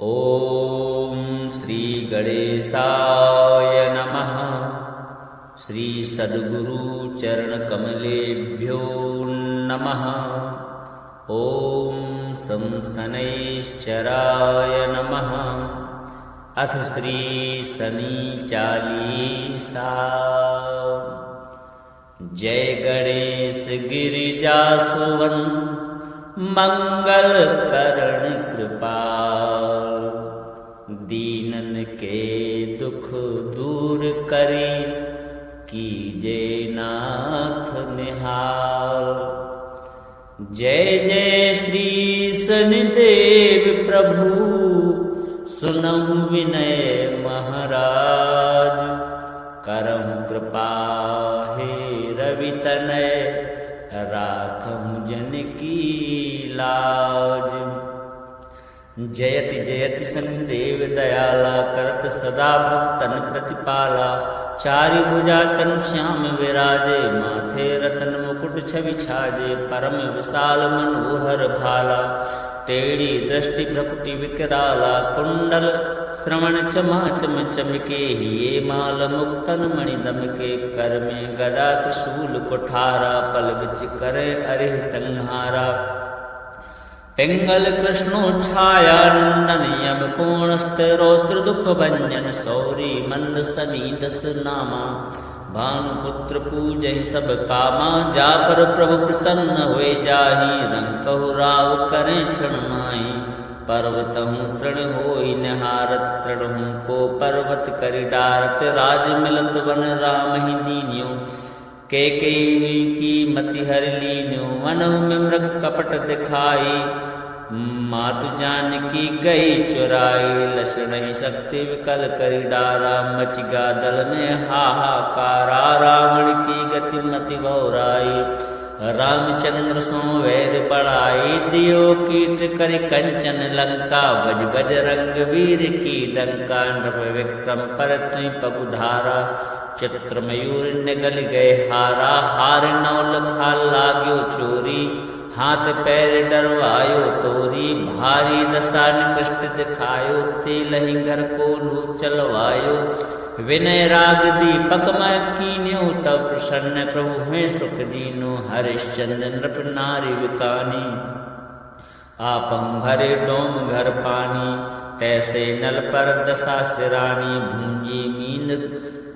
ओम श्री गणेशाय नमः। श्री सद्गुरु चरण कमलेभ्यो नमः। ओम सं शनैश्चराय नमः। अथ श्री शनि चालीसा। जय गणेश गिरिजासुवन मंगल करण कृपाल। दीनन के दुख दूर करे कीजे नाथ निहाल। जय जय श्री शनिदेव प्रभु सुनहु विनय महाराज। करहु कृपा हे रवि तनय राखहु जन की लाज। जयति जयति शनिदेव दयाला करत सदा भक्तन प्रतिपाला। चारि भुजा तनु श्याम विराजे माथे रतन मुकुट छवि छाजे। परम विशाल मनोहर भाला टेढ़ी दृष्टि भ्रकुटि विकराला। कुंडल श्रवण चमा चम चमके ये माल मुक्तन मणि दमके। कर में गदा त्रिशूल कुठारा पल बिच करे अरिह संहारा। पिंगल कृष्णो छाया नंदन यम कोणस्थ रौद्र दुख भंजन। सौरी मंद सनी दस नामा भानुपुत्र पूजहि सब कामा। जा पर प्रभु प्रसन्न हुए जाहि रंकहु राव करें क्षण माहि। पर्वतहु तृण होई निहारत तृणहु को पर्वत करि डारत। राज मिलत वन राम ही दीन्यो कैकेयी की मति हर लीन्यो। वनहु में मृग कपट दिखाई मातु जानकी गई चुराई। लक्षण ही शक्ति विकल करि डारा मच गा दल में हाहाकारा। रावण की गति मति बहुराई रामचंद्र सो वैर पड़ाई। दियो कीट करि कंचन लंका बज बज रंग वीर की डंका। नृप विक्रम पर तुई पगुधारा चित्र मयूर निगल गए हारा। हार नौल खा लाग्यो चोरी हाथ पैर डरवायो तोरी। भारी दशा निकृष्ट दिखायो तेलहि घर को लू चलवायो। विनय राग दीपक मैं कीन्यो तब प्रसन्न प्रभु हुए सुख दीनो। हरिश्चंद्र नृप नारी विकानी आपहु भरे डोम घर पानी। तैसे नल पर दशा सिरानी भूंजी मीन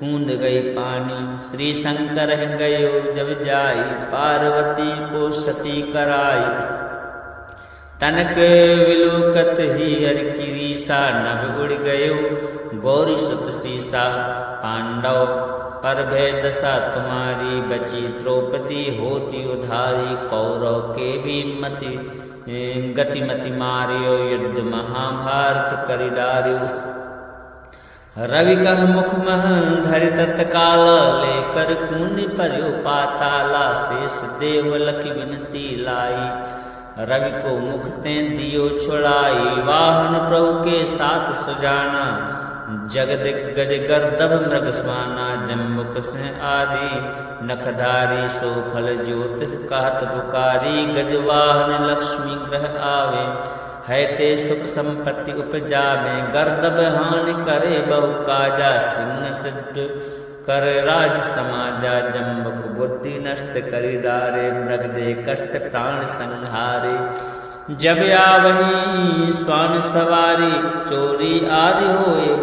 कूंद गई पानी। श्री शंकर गयो जब जाई पार्वती को सती कराई। तनक विलोकत ही हर की रीसा नभ उड़ गयो गौरी सुत सीसा। पांडव पर भय दशा तुम्हारी बची द्रौपदी होती उधारी। कौरव के भी मति गतिमति मारियो युद्ध महाभारत करि डार्यो। रवि कह मुख मह धरि तत्काल लेकर कूद पर्यो पाताला। शेष देव लखि विनती लाई रवि को मुख ते दियो छुड़ाई। वाहन प्रभु के साथ सुजाना जगदिग्गज गर्दभ मृग स्वाना। जम्बुक सिंह आदि नखधारी सो फल ज्योतिष कहत पुकारी। गजवाहन लक्ष्मी ग्रह आवे है ते सुख संपत्ति उपजावे। गर्दभ हानि करे बहु काजा सिंह सिद्ध कर राज समाजा। जम्बुक बुद्धि नष्ट करि डारे मृग दे कष्ट प्राण संहारे। जब आवही स्वान सवारी चोरी आदि होए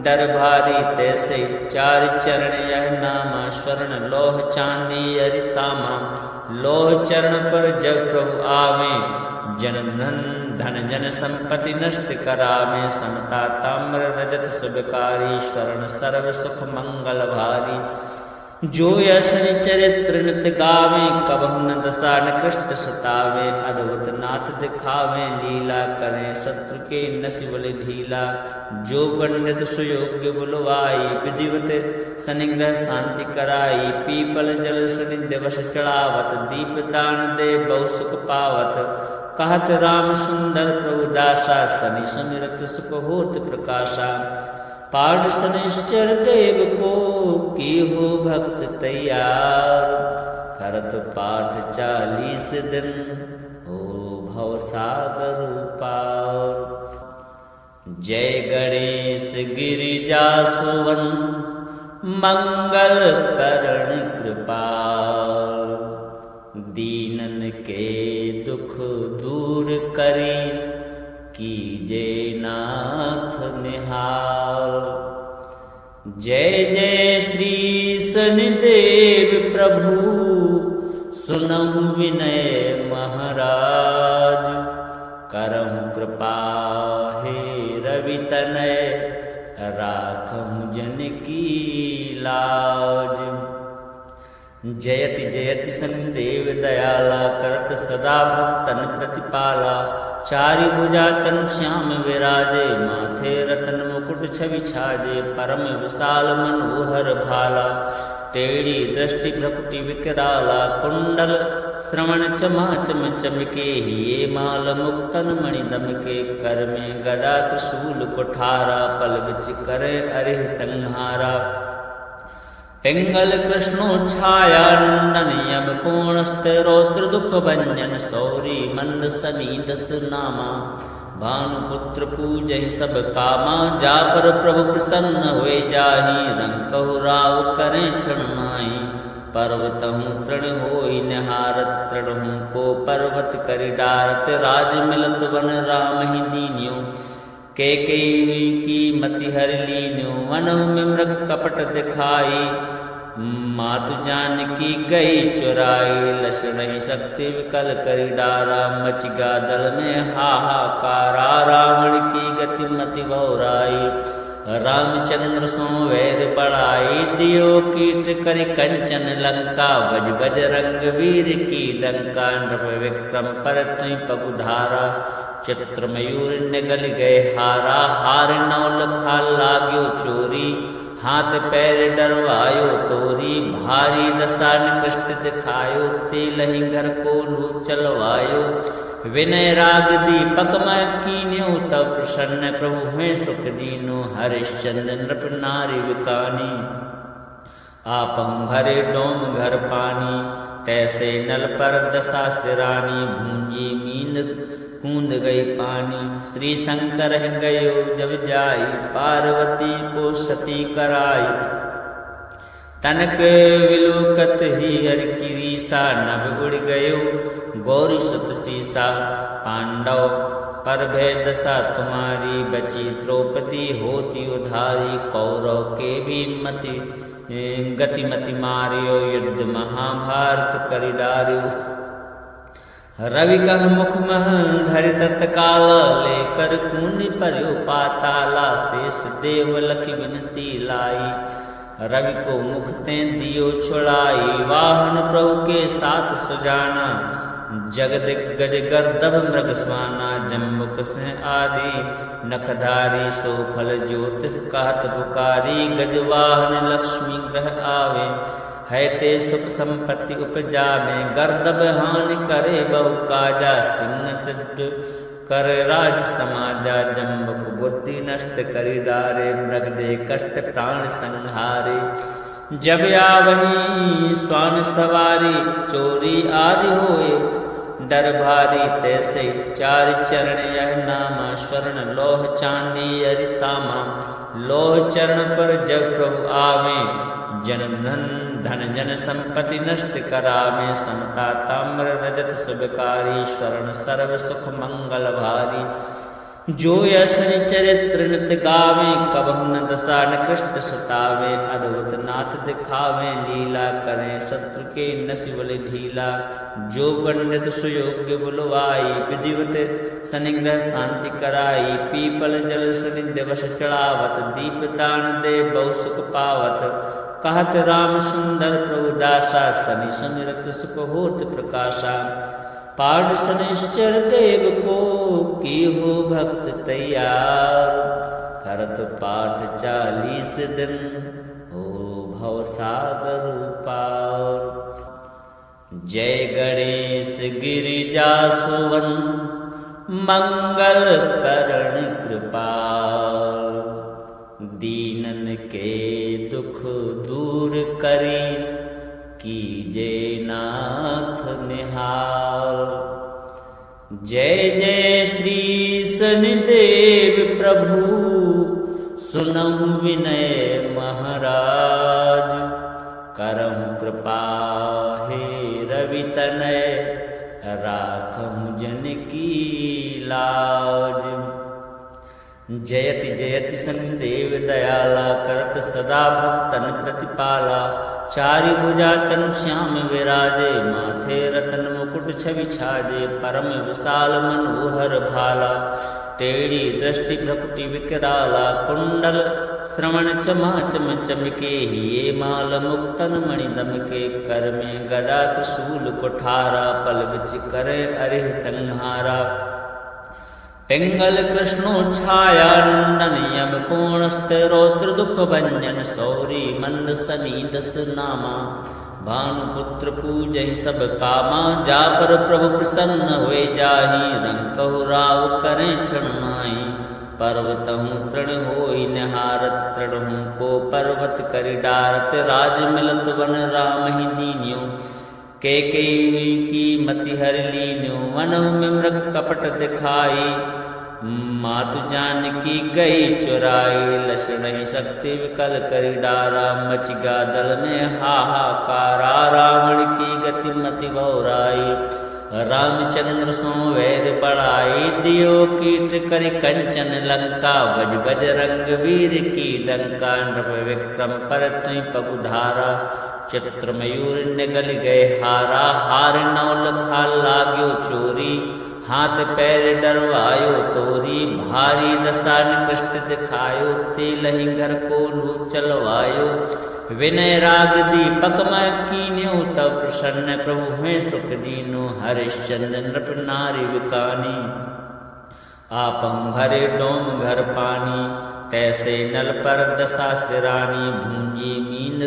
डर भारी। तैसे चार चरण यह नामा स्वर्ण लोह चांदी अरितामा। लोह चरण पर जब प्रभु आवे जन धन जन संपत्ति नष्ट करावे। समता ताम्र रजत सुबकारी स्वर्ण सर्व सुख मंगल भारी। जो यसनि चरित्र नित गावे कबहु न दशा निकृष्ट सतावे। अद्भुत नाथ दिखावे लीला करें शत्रु के नसिबल ढीला। जो पंडित सुयोग्य बुलवाई विधिवत शनिग्रह शांति कराई। पीपल जल शनि दिवस चढ़ावत दीप दान दे बहु सुख पावत। कहत राम सुंदर प्रभु दासा शनि सुमिरत सुख होत प्रकाशा। पाठ शनिश्चर देव को की हो भक्त तैयार। करत पाठ 40 दिन हो भवसागर पार। जय गणेश गिरिजासुवन मंगल करण कृपाल। दीनन के दुख दूर करी कीजे नाथ निहाल। जय जय श्री शनिदेव प्रभु सुनहु विनय महाराज। करहु कृपा हे रवि तनय राखहु जन की लाज। जयति जयति शनिदेव दयाला करत सदा भक्तन प्रतिपाला। चारि भुजा तनु श्याम विराजे माथे रतन मुकुट छवि छाजे। परम विशाल मनोहर भाला टेढ़ी दृष्टि भ्रकुटि विकराला। कुंडल श्रवण चमाचम चमके ये माल मुक्तन मणि दमके। कर में गदा त्रिशूल कुठारा पल बिच करे अरिह संहारा। पिंगल कृष्णोच्छाया नंदन यम कोणस्थ रौद्र दुख भंजन। सौरी मंद सनी दस नामा भानुपुत्र पूजहि सब कामा। जा पर प्रभु प्रसन्न हुए जाहि रंकहु राव करें क्षण माहि। पर्वतहु तृण होई निहारत तृणहु को पर्वत करि डारत। राज मिलत वन राम ही दीन्यो कैकेयी की मति हरि लीन्यो। वनहु में मृग कपट दिखाई मातु जानकी गई चुराई। लक्षण ही शक्ति विकल करि डारा मच गा दल में हाहाकारा। रावण की गति मति बहुराई रामचंद्र सो वैर बढ़ाई। दियो कीट करि कंचन लंका बज बज रंग वीर की डंका। नृप विक्रम पर तुई पगुधारा चित्र मयूर निगल गए हारा। हार नौल खा लाग्यो चोरी हाथ पैर डरवायो तोरी। भारी दशा निकृष्ट दिखायो तेलहि घर को लू चलवायो। विनय राग दीपक मैं कीन्यो तब प्रसन्न प्रभु हुए सुख दीनो। हरिश्चंद्र नृप नारी विकानी आपहु भरे डोम घर पानी। तैसे नल पर दशा सिरानी भूंजी मींद कूद गई पानी। श्री शंकर गयो जब जाई पार्वती को सती कराई। तनक विलोकत ही हर की रीसा नभ उड़ गयो गौरी सुत सीसा। पांडव पर भय दशा तुम्हारी बची द्रौपदी होती उधारी। कौरव के भी मति गतिमति मारियो युद्ध महाभारत करि डारियो। रवि कह मुख मह धरि तत्काल लेकर कूंद पर्यो पाताला। शेष देव लख विनती लाई रवि को मुख ते दियो छुड़ाई। वाहन प्रभु के साथ सुजाना जगदिग्गज गर्दभ मृग स्वाना। जम्बुक से आदि नखधारी सो फल ज्योतिष कहत पुकारी। गजवाहन लक्ष्मी ग्रह आवे है ते सुख संपत्ति उपजावे। गर्दभ हानि करे बहु काजा सिंह सिद्ध कर राज समाजा। जम्बुक बुद्धि नष्ट करि डारे मृग दे कष्ट प्राण संहारे। जब आवही स्वान सवारी चोरी आदि होए डर भारी। तैसे चार चरण यह नामा स्वर्ण लोह चांदी अरितामा। लोह चरण पर जब प्रभु आवे जन धन जन संपत्ति नष्ट करावे। समता ताम्र रजत शुभकारी स्वर्ण सर्व सुख मंगल भारी। जो यशनि चरित्र नित गावे कबहु न दशा निकृष्ट सतावे। अद्भुत नाथ दिखावे लीला करें शत्रु के नसिबल ढीला। जो पंडित सुयोग्य बुलवाई विधिवत शनिग्रह शांति कराई। पीपल जल शनि दिवस चढ़ावत दीप दान दे बहु सुख पावत। कहत राम सुंदर प्रभु दासा शनि सुमिरत सुख होत प्रकाशा। पाठ शनिश्चर देव को की हो भक्त तैयार। करत पाठ 40 दिन हो भव सागर पार। जय गणेश गिरिजासुवन मंगल करण कृपाल। दीनन के दुख दूर करी कीजे नाथ निहाल। जय जय श्री शनिदेव प्रभु प्रभु सुनहु विनय महाराज। करहु कृपा हे रवि तनय राखहु जन की लाज। जयति जयति सन्देव दयाला करत सदा भक्तन प्रतिपाला। चारि भुजा तनु श्याम विराजे माथे रतन मुकुट छवि छाजे। परम विशाल मनोहर भाला टेढ़ी दृष्टि भ्रकुटि विकराला। कुंडल श्रवण चमाचम चमके ये माल मुक्तन मणि दमके। कर में गदा त्रिशूल कुठारा पल बिच करे अरिह संहारा। पिंगल कृष्णो छाया नंदन यम कोणस्थ रौद्र दुख भंजन। सौरी मंद सनी दस नामा भानुपुत्र पूजहि सब कामा। जा पर प्रभु प्रसन्न हुए जाहि रंकहु राव करें क्षण माहि। पर्वतहु तृण होई निहारत तृणहु को पर्वत करि डारत। राज मिलत वन राम ही दीन्यो कैकेयी की मति हर लीन्यो। वनहु में मृग कपट दिखाई मातु जानकी गई चुराई। लक्षण ही शक्ति विकल करि डारा मचि गा दल में हाहाकारा। रावण की गति मति बहुराई रामचंद्र सो वैर बढ़ाई। दियो कीट करि कंचन लंका बज बज रंग वीर की डंका। नृप विक्रम पर तुई पगुधारा चित्र मयूर निगल गए हारा। हार नौल खा लाग्यो चोरी हाथ पैर डरवायो तोरी। भारी दशा निकृष्ट दिखायो तेलहि घर को लू चलवायो। विनय राग दीपक मैं कीन्यो तब प्रसन्न प्रभु हैं सुख दीनो। हरिश्चंद्र नृप नारी विकानी आपहु भरे डोम घर पानी। तैसे नल पर दशा सिरानी भूंजी मींद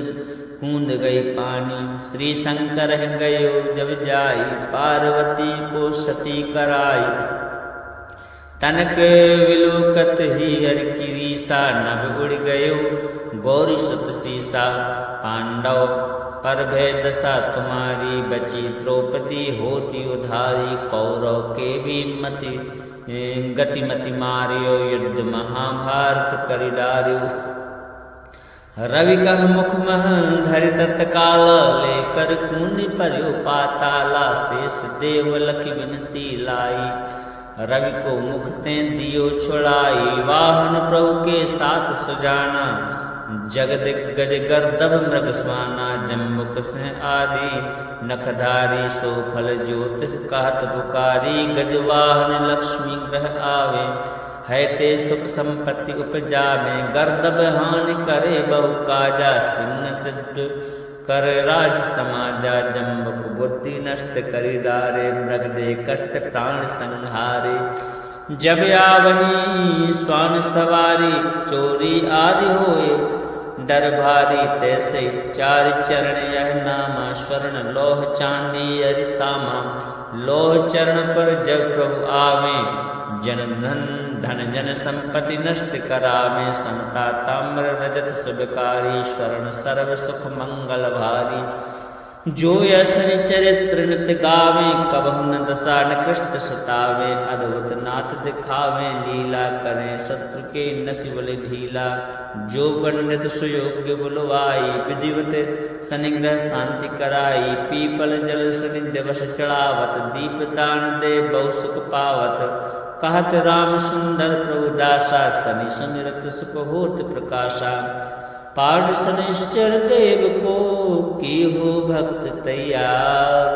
कूद गई पानी। श्री शंकर गयो जब जाई पार्वती को सती कराई। तनक विलोकत ही हर की रीसा नभ उड़ गयो गौरी सुत सीसा। पांडव पर भय दशा तुम्हारी बची द्रौपदी होती उधारी। कौरव के भी मति गतिमति मारियो युद्ध महाभारत करि डार्यो। रवि कह मुख मह धरि तत्काल लेकर कूंदी पर्यो पाताला। शेष देव लखि विनती लाई रवि को मुख ते दियो छुड़ाई। वाहन प्रभु के साथ सुजाना जगदिग्गज गर्दभ मृग स्वाना। जम्बुक सिंह आदि नखधारी सो फल ज्योतिष कहत पुकारी। गजवाहन लक्ष्मी ग्रह आवे है ते सुख संपत्ति उपजावे। गर्दभ हानि करे बहु काजा सिंह सिद्ध कर राज समाजा। जम्बुक बुद्धि नष्ट करि डारे मृग दे कष्ट प्राण संहारे। जब आवही स्वान सवारी चोरी आदि होए डर भारी। तैसे चार चरण यह नामा स्वर्ण लोह चांदी अरितामा। लोह चरण पर जब प्रभु आवे जन धन जन संपत्ति नष्ट करावे। समता ताम्र रजत सुबकारी स्वर्ण सर्व सुख मंगल भारी। जो यशनि चरित्र नित गावे कबहु न दशा निकृष्ट सतावे। अद्भुत नाथ दिखावे लीला करें शत्रु के नसिबल ढीला। जो पंडित सुयोग्य बुलवाई विधिवत शनिग्रह शांति कराई। पीपल जल शनि दिवस चढ़ावत दीप दान दे बहु सुख पावत। कहत राम सुंदर प्रभु दासा शनि सुमिरत सुख होत प्रकाशा। पाठ शनिश्चर देव को की हो भक्त तैयार।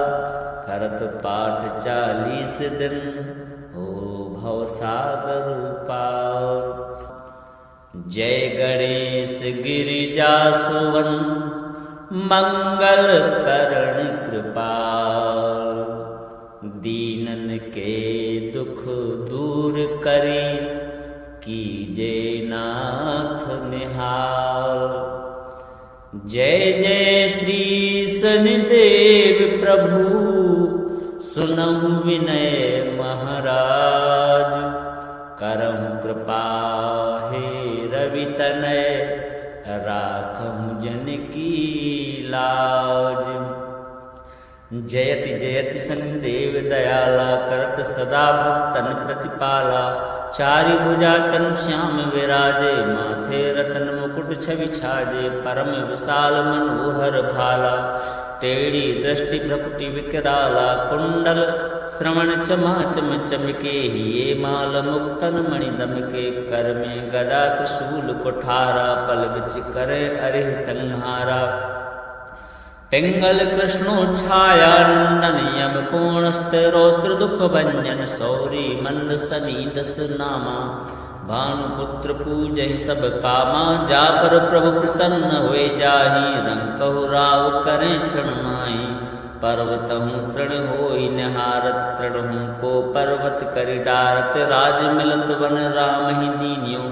करत पाठ 40 दिन हो भव सागर पार। जय गणेश गिरिजा सुवन मंगल करण कृपाल। दीनन के दुख दूर करी कीजे नाथ निहाल। जय जय श्री शनिदेव प्रभु सुनहु विनय महाराज। करहु कृपा हे रवि तनय राखहु जन की लाज। जयति जयति शनिदेव दयाला करत सदा भक्तन प्रतिपाला। चारि भुजा तनु श्याम विराजे माथे रतन मुकुट छवि छाजे परम विशाल मनोहर भाला टेढ़ी दृष्टि भ्रकुटि विकराला कुंडल श्रवण चमाचम चमके ये माल मुक्तन मणि दमके कर में गदा त्रिशूल कुठारा पल बिच करे अरे संहारा पिंगल कृष्णो छाया नंदन यम कोणस्त रौद्र दुख भंजन सौरी मंद सनी दस नामा भानुपुत्र पूजहि सब कामा जा पर प्रभु प्रसन्न हुए जाहि रंकहु राव करें क्षण माहि पर्वत हूँ तृण होई निहारत तृण हूँ को पर्वत करि डारत राज मिलत वन राम ही दीन्यो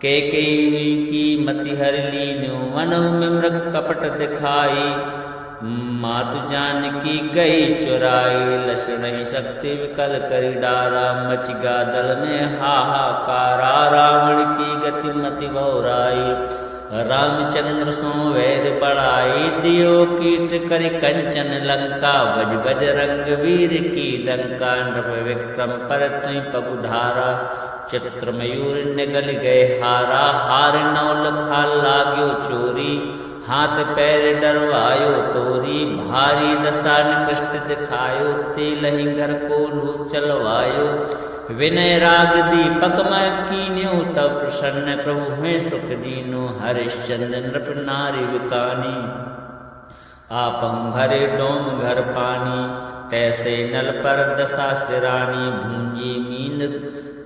के की मति हर लीन्यो वन में मृग कपट दिखाई मातु जानकी गई चुराई लक्षण ही शक्ति विकल करि डारा मच गा दल में हाहाकारा रावण की गति मति बहुराई रामचंद्र सो वैर बढ़ाई दियो कीट करि कंचन लंका बज बज रंग वीर की डंका नृप विक्रम पर तुई पगुधारा चित्र मयूर निगल गए हारा हार नौल खाल लाग्यो चोरी हाथ पैर डरवायो तोरी भारी दशा निकृष्ट दिखायो तेलहि घर को लू चलवायो विनय राग दीपक मैं कीन्यो तब प्रसन्न प्रभु में सुख दीनो हरिश्चंद्र नृप नारी विकानी आपहु भरे डोम घर पानी तैसे नल पर दशा सिरानी भूंजी मीन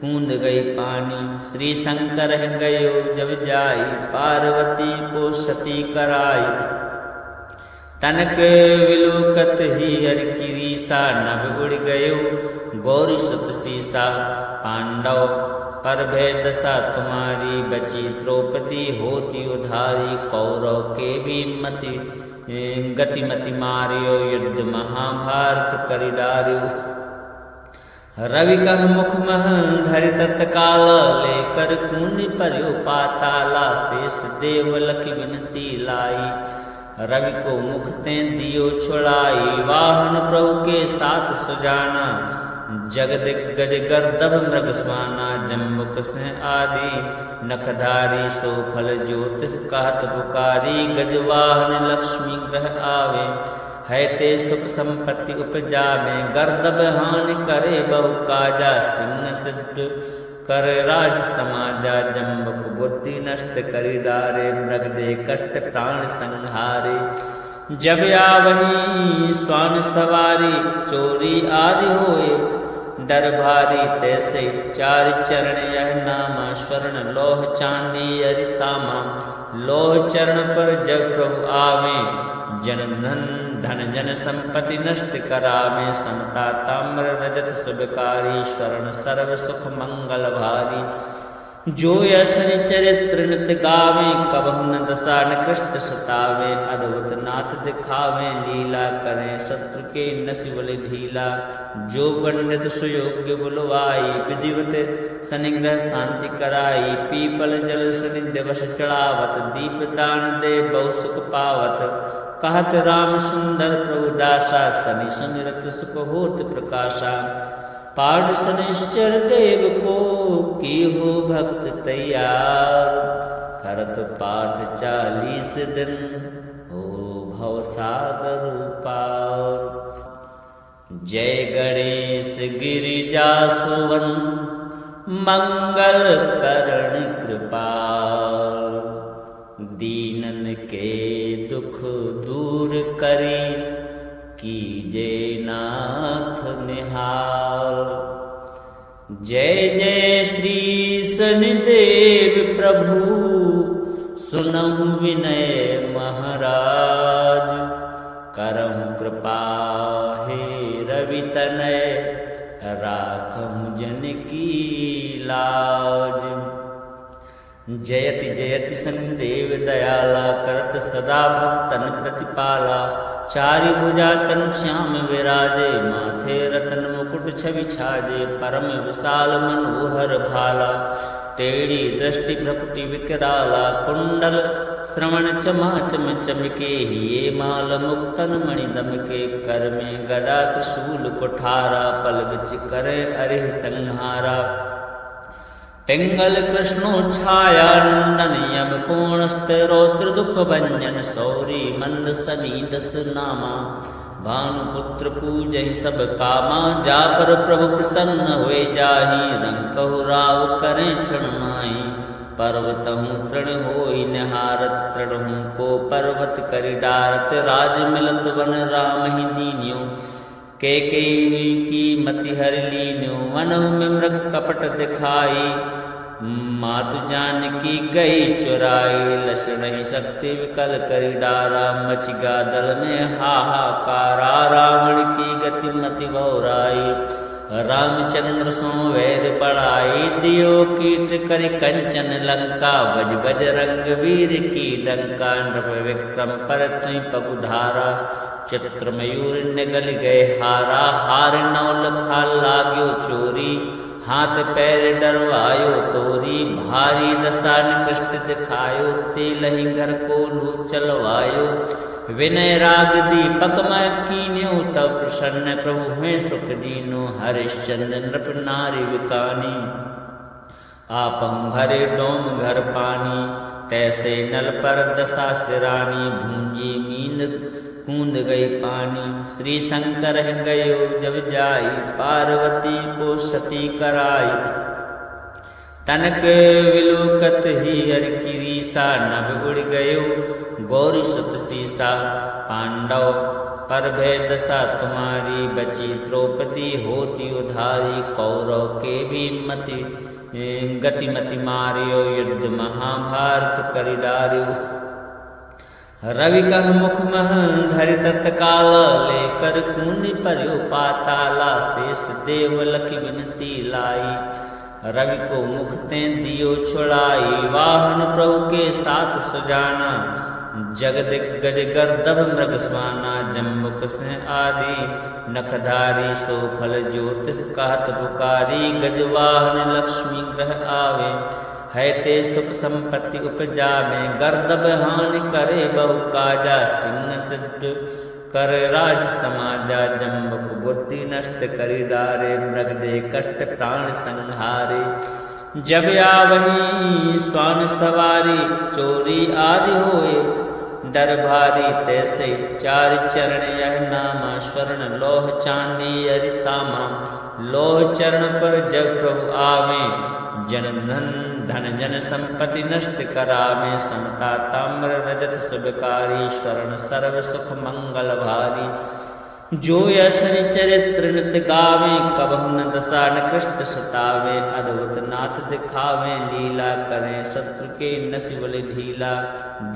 कूद गई पानी श्री शंकर गयो जब जाई पार्वती को सती कराई तनक विलोकत ही हर की रीसा नभ गुड़ गयो गौरी सुत सीसा पांडव पर भय दशा तुम्हारी बची द्रौपदी होती उधारी कौरव के भी मति गतिमति मारियो युद्ध महाभारत करि डारियो रवि कह मुख मह धरि तत्काल लेकर कुंड पर्यो पाताला शेष देव लख विनती लाई रवि को मुख ते दियो छुड़ाई वाहन प्रभु के साथ सुजाना जगदिग्गज गर्दभ मृग स्वाना जम्बुक से आदि नखधारी सो फल ज्योतिष कहत पुकारी गजवाहन लक्ष्मी ग्रह आवे है ते सुख संपत्ति उपजा में गर्दभ हानि करे बहु काजा सिंह सिद्ध कर राज समाजा जम्बुक बुद्धि नष्ट करि डारे मृग दे कष्ट प्राण संहारे जब आवही स्वान सवारी चोरी आदि होए डर भारी तैसे चार चरण यह नामा स्वर्ण लोह चांदी अरितामा लोह चरण पर जग प्रभु आवे जन धन जन संपत्ति नष्ट करावे समता ताम्र रजत सुबकारी स्वर्ण सर्व सुख मंगल भारी जो असनि चरित्र नित गावे कबहु न दशा निकृष्ट सतावे अद्भुत नाथ दिखावे लीला करें शत्रु के नसिबल ढीला जो पंडित सुयोग्य बुलवाई विधिवत सनिग्रह शांति कराई पीपल जल सनि दिवस चढ़ावत दीप दान दे बहु सुख पावत कहत राम सुंदर प्रभु दासा सनि सुनिरत सुख होत प्रकाशा पाठ शनिश्चर देव को की हो भक्त तैयार करत पाठ 40 दिन हो भव सागर पार जय गणेश गिरिजा सुवन मंगल करण कृपाल दीनन के दुख दूर करी कीजे नाथ निहाल जय जय श्री शनिदेव प्रभु सुनहु विनय महाराज करहु कृपा हे रवि तनय राखहु जन की लाज जयति जयति शनिदेव दयाला करत सदा भक्तन प्रतिपाला चारि भुजा तनु श्याम विराजे माथे रतन मुकुट छवि छाजे परम विशाल मनोहर भाला टेढ़ी दृष्टि भ्रकुटि विकराला कुंडल श्रवण चमाचम चमके ये माल मुक्तन मणि दमके कर में गदा त्रिशूल कुठारा पल बिच करे अरे संहारा पिंगल कृष्णो छाया नंदन यम कोणस्थ रौद्र दुख भंजन सौरी मंद सनी दस नामा भानुपुत्र पूजहि सब कामा जा पर प्रभु प्रसन्न हुए जाहि रंकहु राव करें क्षण माही पर्वतहु तृण होई निहारत तृणहु को पर्वत करि डारत राज मिलत वन राम ही दीन्यो के की मति हर लीन्यो वनहु में मृग कपट दिखाई मातु जानकी गई चुराई लक्षण ही शक्ति विकल करि डारा मचिगा दल में हाहाकारा रावण की गति मति बहुराई रामचंद्र सो वैर पड़ाई दियो कीट करि कंचन लंका बज बज रंग वीर की डंका नृप विक्रम पर तुई पगुधारा चित्र मयूर निगल गए हारा हार नौल खा लाग्यो चोरी हाथ पैर डरवायो तोरी भारी दशा निकृष्ट दिखायो तेलहि घर को लू चलवायो विनय राग दीपक मैं कीन्यो तब प्रसन्न प्रभु हुए सुख दीनो हरिश्चंद्र नृप नारी विकानी आपहु भरे डोम घर पानी तैसे नल पर दशा सिरानी भूंजी मींद कूंद गई पानी श्री शंकर गयो जब जाई पार्वती को सती कराई तनक विलोकत ही हर की रीसा नभ उड़ गयो गौरी सुत सीसा पांडव पर भय दशा तुम्हारी बची द्रौपदी होती उधारी कौरव के भी मति गतिमति मारियो युद्ध महाभारत करि डारियो रवि कह मुख मह धरि तत्काल लेकर कूंदी पर्यो पाताला शेष देव लखी विनती लाई रवि को मुख ते दियो छुड़ाई वाहन प्रभु के साथ सुजाना जगदिग्गज गर्दभ मृग स्वाना जम्बुक से आदि नखधारी सो फल ज्योतिष कहत पुकारी गजवाहन लक्ष्मी ग्रह आवे है ते सुख संपत्ति उपजा में गर्दभ हानि करे बहु काजा सिंह सिद्ध कर राज समाजा जम्बुक बुद्धि नष्ट करि डारे मृग दे कष्ट प्राण संहारे जब आवही स्वान सवारी चोरी आदि होए डर भारी तैसे चार चरण यह नामा स्वर्ण लोह चांदी अरितामा लोह चरण पर जब प्रभु आवे जन धन जन संपत्ति नष्ट करावे समता ताम्र रजत सुबकारी स्वर्ण सर्व सुख मंगल भारी जो यसनि चरित्र नित गावे कबहु न दशा न कृष्ण सतावे अद्भुत नाथ दिखावे लीला करें शत्रु के नसिबल ढीला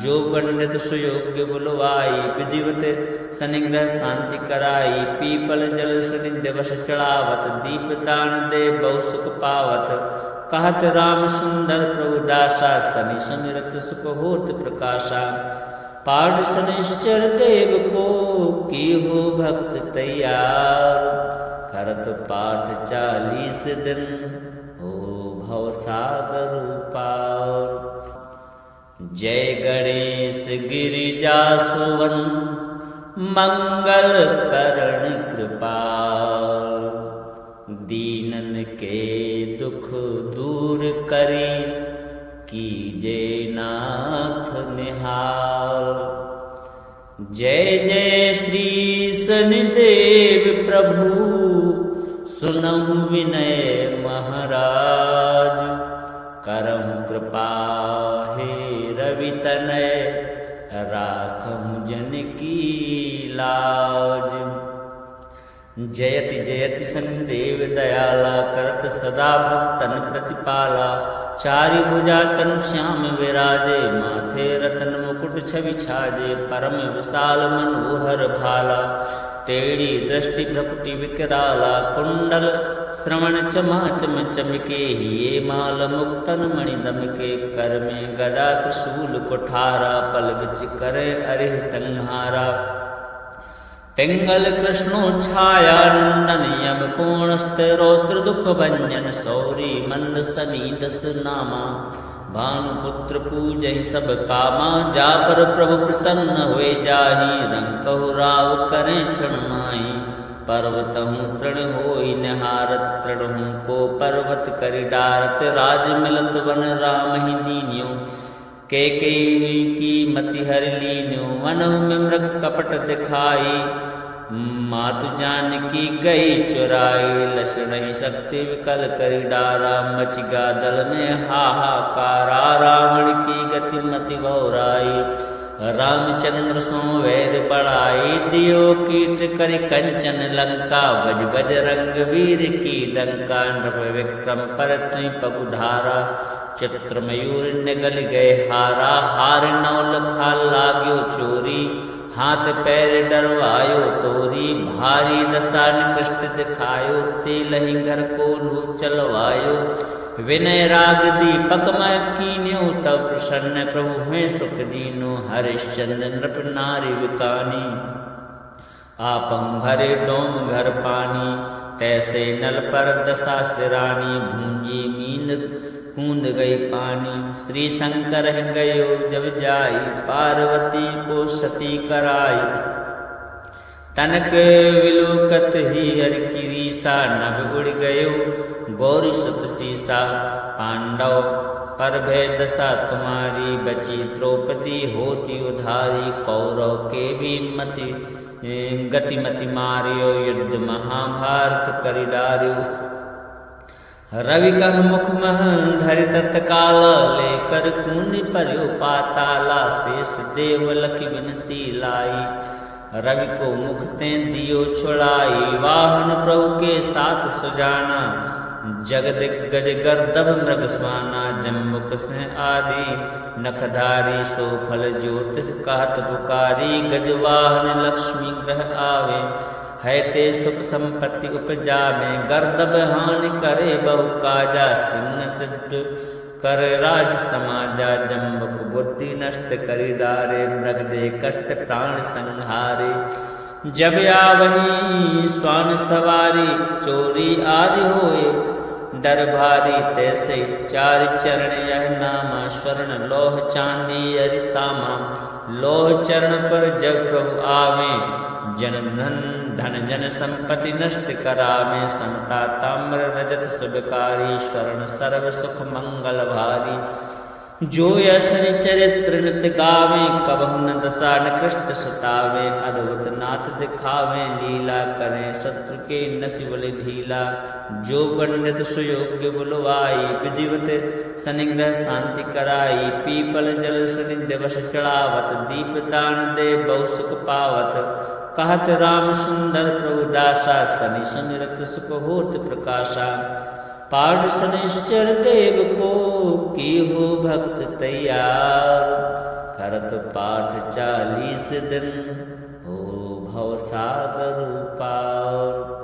जो पंडित सुयोग्य बुलवाई विधिवत सनिग्रह शांति कराई पीपल जल शनि दिवस चढ़ावत दीप दान दे बहु सुख पावत कहत राम सुंदर प्रभु दासा शनि सुमिरत सुख होत प्रकाशा पाठ शनिश्चर देव को की हो भक्त तैयार करत पाठ 40 दिन हो भव सागर पार जय गणेश गिरिजा सुवन मंगल करण कृपाल दीनन के दुख दूर करी कीजे नाथ निहाल जय जय श्री शनिदेव प्रभु सुनहु विनय महाराज करहु कृपा हे रवि तनय राखहु जन की लाज जयति जयति शनिदेव दयाला करत सदा भक्तन प्रतिपाला चारि भुजा तनु श्याम विराजे माथे रतन मुकुट छवि छाजे परम विशाल मनोहर भाला टेढ़ी दृष्टि भ्रकुटि विकराला कुंडल श्रवण चमा चम चमके हिये माल मुक्तन मणि दमके कर में गदा त्रिशूल कुठारा पल बिच करे अरिह संहारा पिंगल कृष्णो छाया नंदन यम कोणस्थ रौद्र दुख भंजन सौरी मंद सनी दस नामा भानुपुत्र पूजहि सब कामा जा पर प्रभु प्रसन्न हुए जाहि रंकहु राव करें क्षण माही पर्वतहूँ तृण होई निहारत, तृणहूँ को पर्वत करि डारत। राज मिलत वन राम ही दीन्यो, कैकेयी की मति हरि लीन्यो। वनहु में मृग कपट दिखाई, मातु जानकी गई चुराई। लक्ष्मण ही शक्ति विकल करि डारा, मच गा दल में हाहाकारा। रावण की गति मति बहुराई, रामचंद्र सो वैर बढ़ाई। दियो कीट करि कंचन लंका, बज बजरंग वीर की डंका। नृप विक्रम पर तुई पगुधारा, चित्रमयूर निगल गए हारा। हार नौ लखा लाग्यो चोरी, हाथ पैर डरवायो तोरी। भारी दशा निकृष्ट दिखायो, तेलहि घर को लू चलवायो। विनय राग दीपक मैं कीन्यो, तब प्रसन्न प्रभु में सुख दीनो। हरिश्चंद्र नृप नारी विकानी, आपहु भरे डोम घर पानी। तैसे नल पर दशा सिरानी, भूंजी मींद कूद गई पानी। श्री शंकर गयो जब जाई, पार्वती को सती कराई। तनक विलोकत ही हरि की रीसा, नभ उड़ गयो गौरी सुत सीसा। पांडव पर भय दशा तुम्हारी, बची द्रौपदी होती उधारी। कौरव के भी मति गतिमति मारियो, युद्ध महाभारत करि डारियो। रवि कह मुख मह धरि तत्काल, लेकर कूंद पर्यो पाताला। शेष देव लखि विनती लाई, रवि को मुख ते दियो छुड़ाई। वाहन प्रभु के साथ सुजाना, जगदिग्गज गर्दभ मृग स्वाना। जम्बुक सिंह आदि नखधारी, सो फल ज्योतिष कहत पुकारी। गजवाहन लक्ष्मी ग्रह आवे, है ते सुख संपत्ति उपजावे। गर्दभ हानि करे बहु काजा, सिंह सिद्ध कर राज समाजा। जम्बुक बुद्धि नष्ट करि डारे, मृग दे कष्ट प्राण संहारे। जब आवही स्वान सवारी, चोरी आदि होए डर भारी। तैसे चार चरण यह नामा, स्वर्ण लोह चांदी अरितामा। लोह चरण पर जब प्रभु आवे, जन धन जन संपत्ति नष्ट करावे। समता ताम्र रजत सुबकारी, स्वर्ण सर्व सुख मंगल भारी। जो यसनि चरित्र नित गावे, कबहु न दशा निकृष्ट सतावे। अद्भुत नाथ दिखावे, लीला करें शत्रु के नसि बलि ढीला। जो पंडित सुयोग्य बुलवाई, विधिवत सनिग्रह शांति कराई। पीपल जल सनि दिवस चढ़ावत, दीप दान दे बहु सुख पावत। कहत राम सुंदर प्रभु दासा, सनि सुमिरत सुख होत प्रकाशा। पाठ शनिश्चर देव को की हो भक्त तैयार। करत पाठ 40 दिन, हो भव सागर पार।